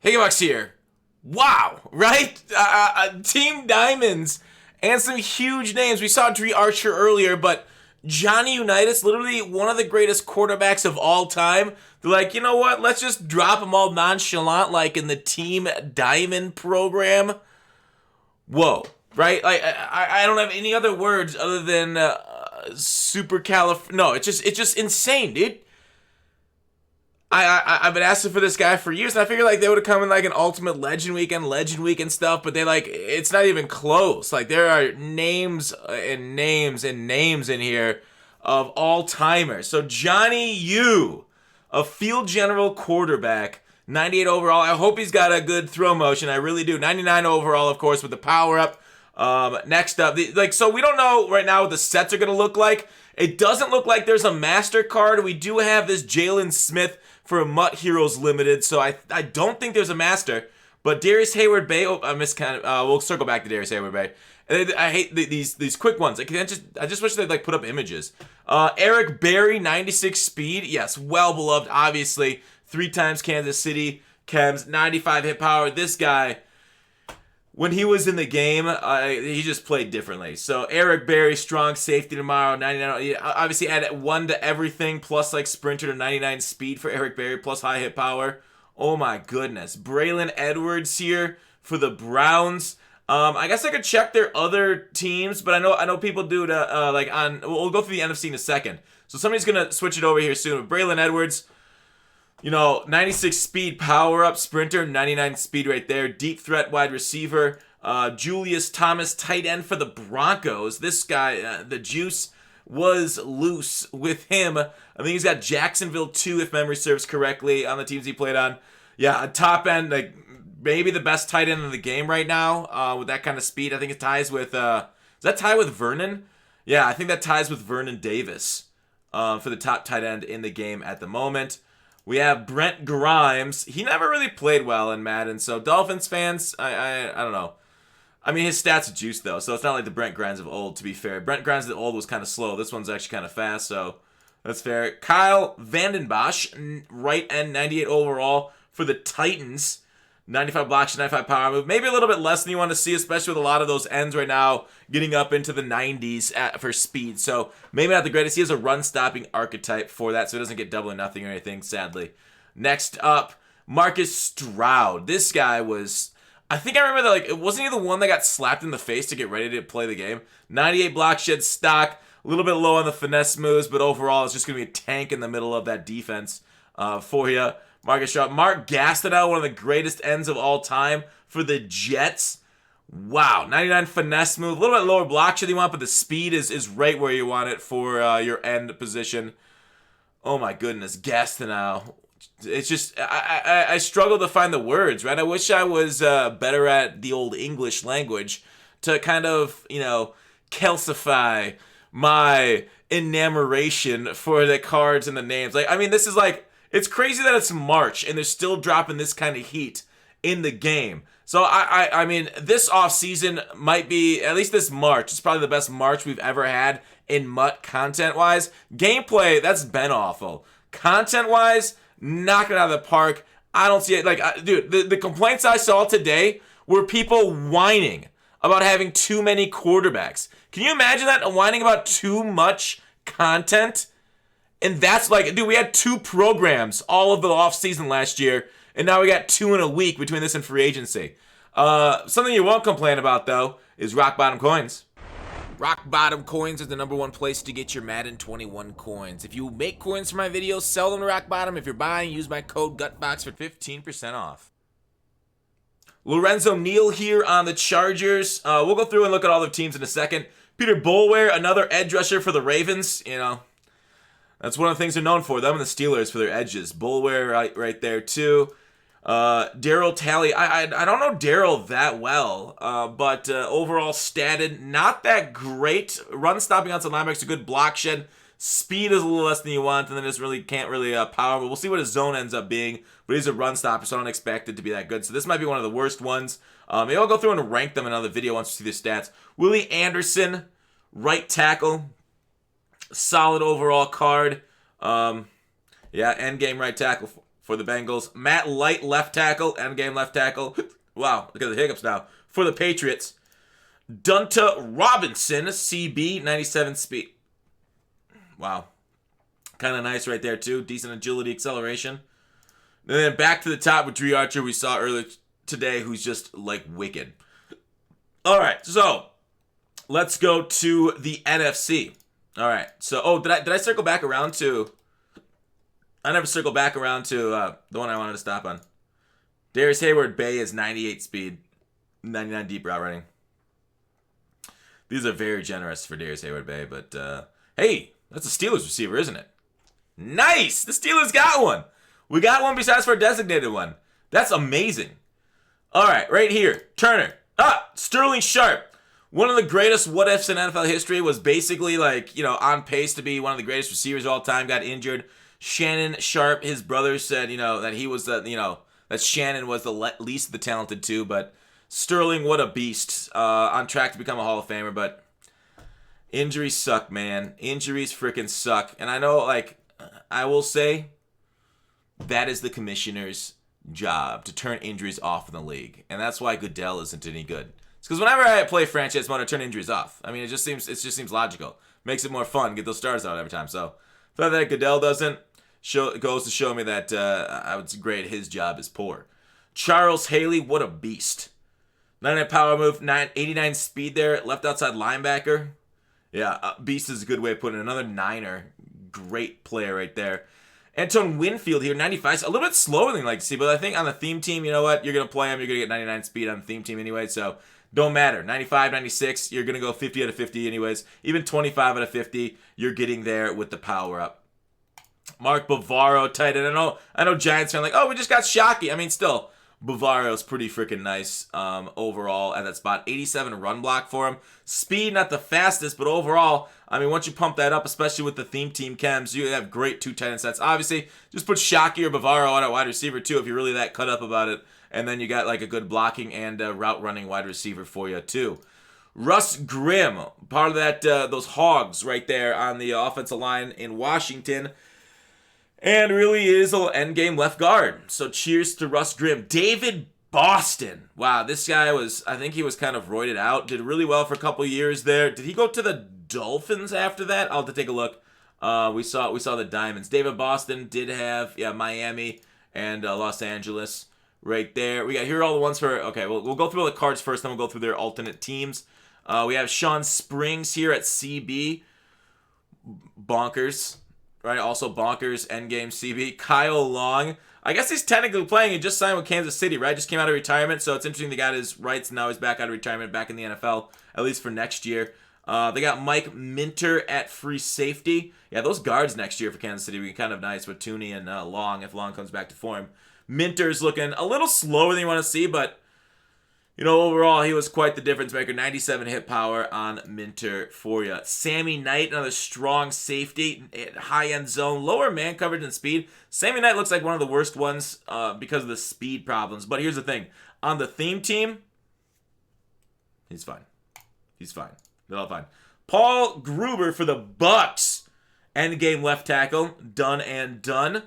Higginbox here. Wow, right? Team Diamonds and some huge names. We saw Dree Archer earlier, but Johnny Unitas, literally one of the greatest quarterbacks of all time. They're like, you know what? Let's just drop them all nonchalant, like in the Team Diamond program. Whoa, right? Like I don't have any other words other than No, it's just insane, dude. I've been asking for this guy for years, and I figured like they would have come in like an Ultimate Legend Week and stuff, but they like it's not even close. Like there are names and names and names in here of all timers. So Johnny U, a field general quarterback, 98 overall. I hope he's got a good throw motion. I really do. 99 overall, of course, with the power up. Next up, so we don't know right now what the sets are gonna look like. It doesn't look like there's a master card. We do have this Jalen Smith for Mutt Heroes Limited, so I don't think there's a master. But Darius Hayward Bay, I miscounted. We'll circle back to Darius Hayward Bay. And I hate these quick ones. I just wish they'd like put up images. Eric Berry, 96 speed. Yes, well beloved, obviously. 3 times Kansas City Chems, 95 hit power. This guy, when he was in the game, he just played differently. So Eric Berry, strong safety tomorrow, 99. Obviously add 1 to everything, plus like sprinter to 99 speed for Eric Berry, plus high hit power. Oh my goodness. Braylon Edwards here for the Browns. I guess I could check their other teams, but I know people do it we'll go through the NFC in a second. So somebody's gonna switch it over here soon. But Braylon Edwards, 96 speed, power up, sprinter, 99 speed right there. Deep threat wide receiver. Julius Thomas, tight end for the Broncos. This guy, the juice was loose with him. I think he's got Jacksonville too, if memory serves correctly, on the teams he played on. Yeah, a top end, like maybe the best tight end in the game right now with that kind of speed. I think it ties with, does that tie with Vernon? Yeah, I think that ties with Vernon Davis for the top tight end in the game at the moment. We have Brent Grimes. He never really played well in Madden, so Dolphins fans, I don't know. I mean, his stats are juiced, though, so it's not like the Brent Grimes of old, to be fair. Brent Grimes of old was kind of slow. This one's actually kind of fast, so that's fair. Kyle Vandenbosch, right end, 98 overall for the Titans. 95 blocks, 95 power move. Maybe a little bit less than you want to see, especially with a lot of those ends right now getting up into the 90s for speed. So maybe not the greatest. He has a run-stopping archetype for that, so he doesn't get double or nothing or anything, sadly. Next up, Marcus Stroud. This guy was, I think I remember that, wasn't he the one that got slapped in the face to get ready to play the game? 98 block shed stock, a little bit low on the finesse moves, but overall it's just going to be a tank in the middle of that defense for you. Marcus Stroud. Mark Gastineau, one of the greatest ends of all time for the Jets. Wow, 99 finesse move. A little bit lower block shed you want, but the speed is right where you want it for your end position. Oh my goodness, Gastineau. It's just, I struggle to find the words, right? I wish I was better at the old English language to kind of, calcify my enamoration for the cards and the names. This is it's crazy that it's March and they're still dropping this kind of heat in the game. So I mean, this offseason might be, at least this March, it's probably the best March we've ever had in MUT content-wise. Gameplay, that's been awful. Content-wise, knock it out of the park. I don't see it. Dude, the complaints I saw today were people whining about having too many quarterbacks. Can you imagine that? Whining about too much content? And that's dude, we had 2 programs all of the offseason last year, and now we got 2 in a week between this and free agency. Something you won't complain about, though, is Rock Bottom Coins. Rock Bottom Coins is the #1 place to get your Madden 21 coins. If you make coins for my videos, sell them to Rock Bottom. If you're buying, use my code GUTBOX for 15% off. Lorenzo Neal here on the Chargers. We'll go through and look at all the teams in a second. Peter Boulware, another edge rusher for the Ravens. That's one of the things they're known for, them and the Steelers, for their edges. Boulware right there, too. Daryl Talley. I don't know Daryl that well, but overall statted, not that great. Run stopping outside linebackers, a good block shed. Speed is a little less than you want, and then just really can't really power. But we'll see what his zone ends up being. But he's a run stopper, so I don't expect it to be that good. So this might be one of the worst ones. Maybe I'll go through and rank them in another video once you see the stats. Willie Anderson, right tackle. Solid overall card. End game right tackle for the Bengals. Matt Light, left tackle, endgame left tackle. Wow, look at the hiccups now. For the Patriots. Dunta Robinson, CB, 97 speed. Wow. Kind of nice right there, too. Decent agility, acceleration. And then back to the top with Dre Archer we saw earlier today, who's just, like, wicked. All right, so let's go to the NFC. All right, so, did I circle back around to... I never circled back around to the one I wanted to stop on. Darius Hayward-Bay is 98 speed, 99 deep route running. These are very generous for Darius Hayward-Bay, but, hey, that's a Steelers receiver, isn't it? Nice! The Steelers got one! We got one besides for a designated one. That's amazing. All right, right here, Turner. Sterling Sharp. One of the greatest what-ifs in NFL history, was basically, like, you know, on pace to be one of the greatest receivers of all time, got injured. Shannon Sharp, his brother, said, you know, that he was the, you know, that Shannon was the least of the talented too, but Sterling, what a beast. On track to become a Hall of Famer, but injuries suck, man. Injuries freaking suck. And I know, like, I will say, that is the commissioner's job, to turn injuries off in the league. And that's why Goodell isn't any good. It's because whenever I play franchise mode, I turn injuries off. I mean, it just seems logical. Makes it more fun, get those stars out every time. So, the fact that Goodell doesn't, goes to show me that I would grade his job as poor. Charles Haley, what a beast. 99 power move, 89 speed there, left outside linebacker. Yeah, beast is a good way of putting it. Another Niner. Great player right there. Antoine Winfield here, 95. A little bit slower than I'd like to see, but I think on the theme team, you know what? You're going to play him. You're going to get 99 speed on the theme team anyway, so don't matter. 95, 96, you're going to go 50 out of 50 anyways. Even 25 out of 50, you're getting there with the power up. Mark Bavaro, tight end. I know Giants fan like, oh, we just got Shockey. I mean, still, Bavaro's pretty freaking nice overall at that spot. 87 run block for him. Speed, not the fastest, but overall, I mean, once you pump that up, especially with the theme team chems, you have great two tight end sets. Obviously, just put Shockey or Bavaro on a wide receiver too if you're really that cut up about it. And then you got like a good blocking and route running wide receiver for you too. Russ Grimm, part of that those hogs right there on the offensive line in Washington. And really is an endgame left guard. So cheers to Russ Grimm. David Boston. Wow, this guy I think he was kind of roided out. Did really well for a couple years there. Did he go to the Dolphins after that? I'll have to take a look. We saw the Diamonds. David Boston did have, Miami and Los Angeles right there. Here are all the ones for, okay, we'll go through all the cards first, then we'll go through their alternate teams. We have Sean Springs here at CB. Bonkers. Right, also bonkers, endgame CB. Kyle Long. I guess he's technically playing. He just signed with Kansas City, right? Just came out of retirement, so it's interesting they got his rights, and now he's back out of retirement, back in the NFL, at least for next year. They got Mike Minter at free safety. Yeah, those guards next year for Kansas City will be kind of nice with Tooney and Long, if Long comes back to form. Minter's looking a little slower than you want to see, but you know, overall, he was quite the difference maker. 97 hit power on Minter for you. Sammy Knight, another strong safety, high-end zone, lower man coverage and speed. Sammy Knight looks like one of the worst ones because of the speed problems. But here's the thing. On the theme team, he's fine. He's fine. They're all fine. Paul Gruber for the Bucks. Endgame left tackle. Done and done.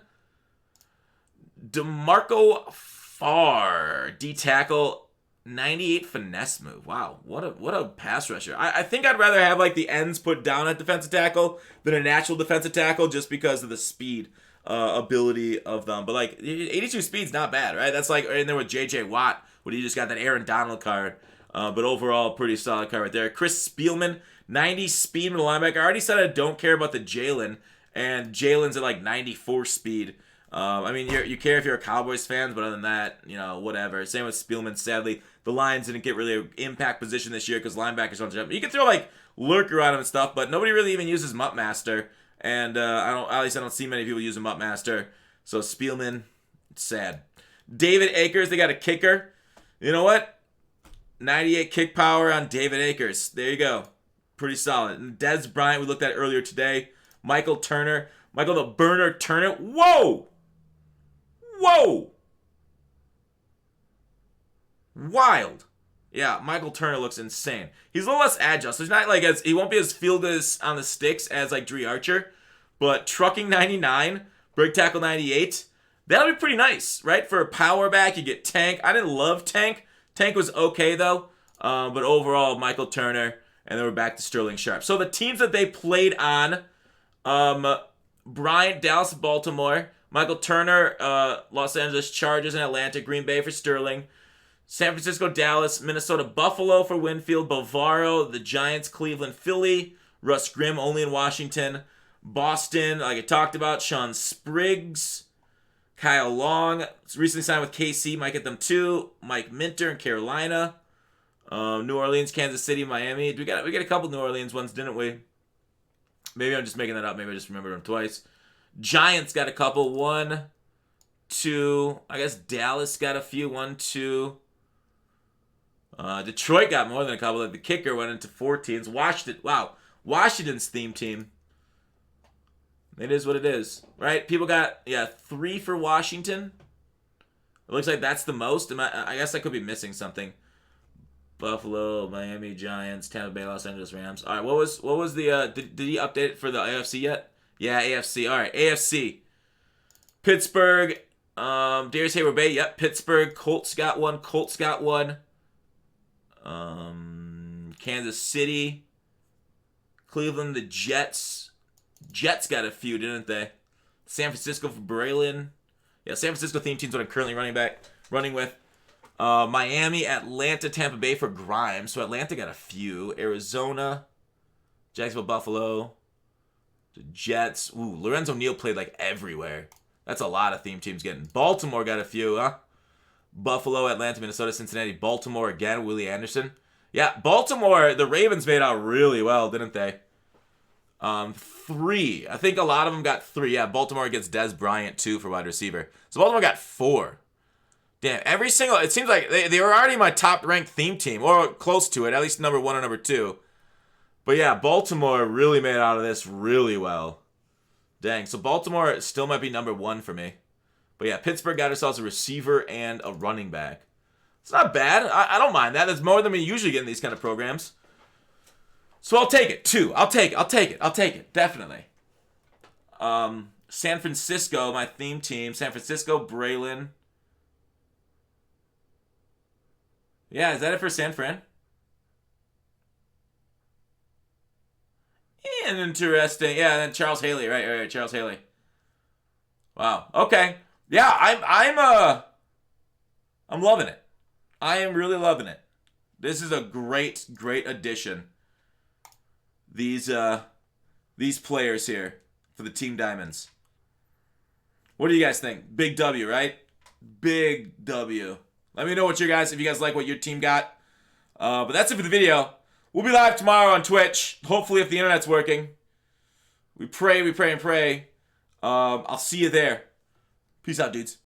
DeMarco Farr, D-tackle. 98 finesse move. Wow, what a pass rusher. I think I'd rather have like the ends put down at defensive tackle than a natural defensive tackle just because of the speed ability of them. But like 82 speed's not bad, right? That's like in there with JJ Watt when he just got that Aaron Donald card. But overall, pretty solid card right there. Chris Spielman, 90 speed middle linebacker. I already said I don't care about the Jalen, and Jalen's at like 94 speed. I mean, you care if you're a Cowboys fan, but other than that, you know, whatever. Same with Spielman. Sadly, the Lions didn't get really an impact position this year because linebackers don't jump. You can throw like lurker on him and stuff, but nobody really even uses Muttmaster. And at least I don't see many people using Muttmaster. So Spielman, it's sad. David Akers, they got a kicker. You know what? 98 kick power on David Akers. There you go. Pretty solid. And Dez Bryant, we looked at earlier today. Michael Turner. Michael the Burner Turner. Whoa! Whoa! Wild. Yeah, Michael Turner looks insane. He's a little less agile, so he's not like he won't be as feel-good on the sticks as like Dre Archer, but trucking 99, break tackle 98, That'll be pretty nice, right? For a power back, you get Tank. I didn't love Tank. Tank was okay, though. But overall, Michael Turner, and then we're back to Sterling Sharp. So the teams that they played on, Bryant, Dallas, Baltimore. Michael Turner, Los Angeles Chargers, and Atlanta. Green Bay for Sterling. San Francisco, Dallas, Minnesota, Buffalo for Winfield. Bavaro, the Giants, Cleveland, Philly. Russ Grimm only in Washington. Boston, like I talked about, Sean Spriggs. Kyle Long, recently signed with KC, might get them too. Mike Minter in Carolina. New Orleans, Kansas City, Miami. We got a couple New Orleans ones, didn't we? Maybe I'm just making that up. Maybe I just remembered them twice. Giants got a couple. 1, 2. I guess Dallas got a few. 1, 2. Detroit got more than a couple. Like the kicker went into 14s. Washington. Wow. Washington's theme team. It is what it is, right? People got 3 for Washington. It looks like that's the most. I guess I could be missing something. Buffalo, Miami, Giants, Tampa Bay, Los Angeles Rams. All right, what was the did he update it for the AFC yet? Yeah, AFC. All right, AFC. Pittsburgh, Darius Heyward-Bey. Yep, Pittsburgh. Colts got one. Kansas City, Cleveland, the Jets. Jets got a few, didn't they? San Francisco for Braylon. Yeah, San Francisco theme team's what I'm currently running with. Miami, Atlanta, Tampa Bay for Grimes. So Atlanta got a few. Arizona, Jacksonville, Buffalo, the Jets. Ooh, Lorenzo Neal played like everywhere. That's a lot of theme teams getting. Baltimore got a few, huh? Buffalo, Atlanta, Minnesota, Cincinnati, Baltimore again, Willie Anderson. Yeah, Baltimore, the Ravens made out really well, didn't they? 3. I think a lot of them got 3. Yeah, Baltimore gets Dez Bryant, 2 for wide receiver. So Baltimore got 4. Damn, it seems like they were already my top-ranked theme team, or close to it, at least number 1 or number 2. But yeah, Baltimore really made out of this really well. Dang, so Baltimore still might be number 1 for me. But yeah, Pittsburgh got ourselves a receiver and a running back. It's not bad. I don't mind that. That's more than we usually get in these kind of programs. So I'll take it. 2. I'll take it. Definitely. San Francisco, my theme team. San Francisco, Braylon. Yeah, is that it for San Fran? And interesting. Yeah, and then Charles Haley. Right. Charles Haley. Wow. Okay. Yeah, I'm loving it. I am really loving it. This is a great addition. These players here for the Team Diamonds. What do you guys think? Big W, right? Big W. Let me know if you guys like what your team got. But that's it for the video. We'll be live tomorrow on Twitch. Hopefully, if the internet's working. We pray and pray. I'll see you there. Peace out, dudes.